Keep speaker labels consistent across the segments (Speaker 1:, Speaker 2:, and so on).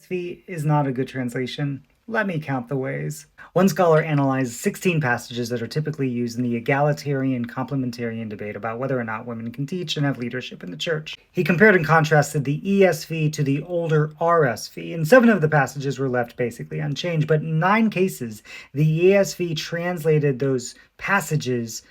Speaker 1: RSV is not a good translation. Let me count the ways. One scholar analyzed 16 passages that are typically used in the egalitarian complementarian debate about whether or not women can teach and have leadership in the church. He compared and contrasted the ESV to the older RSV, and 7 of the passages were left basically unchanged, but in 9 cases, the ESV translated those passages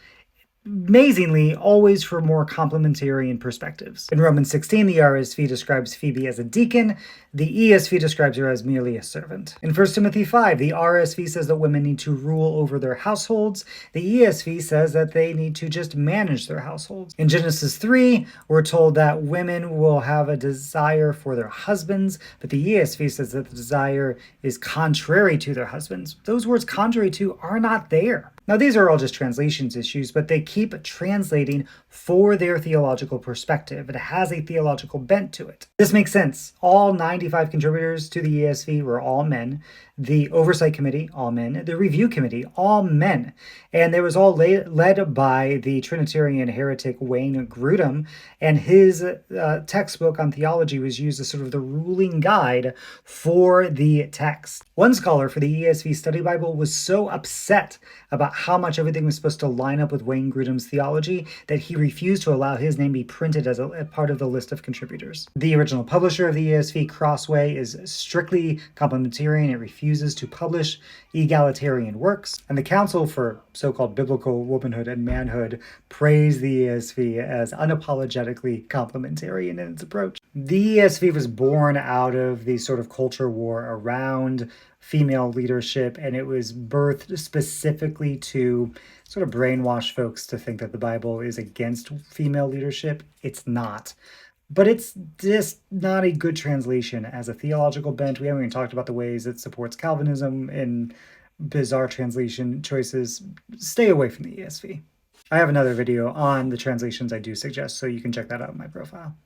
Speaker 1: amazingly, always for more complementarian perspectives. In Romans 16, the RSV describes Phoebe as a deacon. The ESV describes her as merely a servant. In 1 Timothy 5, the RSV says that women need to rule over their households. The ESV says that they need to just manage their households. In Genesis 3, we're told that women will have a desire for their husbands, but the ESV says that the desire is contrary to their husbands. Those words contrary to are not there. Now, these are all just translations issues, but they keep translating for their theological perspective. It has a theological bent to it. This makes sense. All 95 contributors to the ESV were all men. The Oversight Committee, all men. The Review Committee, all men. And they was all led by the Trinitarian heretic Wayne Grudem, and his textbook on theology was used as sort of the ruling guide for the text. One scholar for the ESV Study Bible was so upset about how much everything was supposed to line up with Wayne Grudem's theology that he refused to allow his name be printed as a part of the list of contributors. The original publisher of the ESV, Crossway, is strictly complementarian. It refuses to publish egalitarian works, and the Council for so-called Biblical Womanhood and Manhood praised the ESV as unapologetically complementarian in its approach. The ESV was born out of the sort of culture war around female leadership, and it was birthed specifically to sort of brainwash folks to think that the Bible is against female leadership. It's not. But it's just not a good translation as a theological bent. We haven't even talked about the ways it supports Calvinism and bizarre translation choices. Stay away from the ESV. I have another video on the translations I do suggest, so you can check that out in my profile.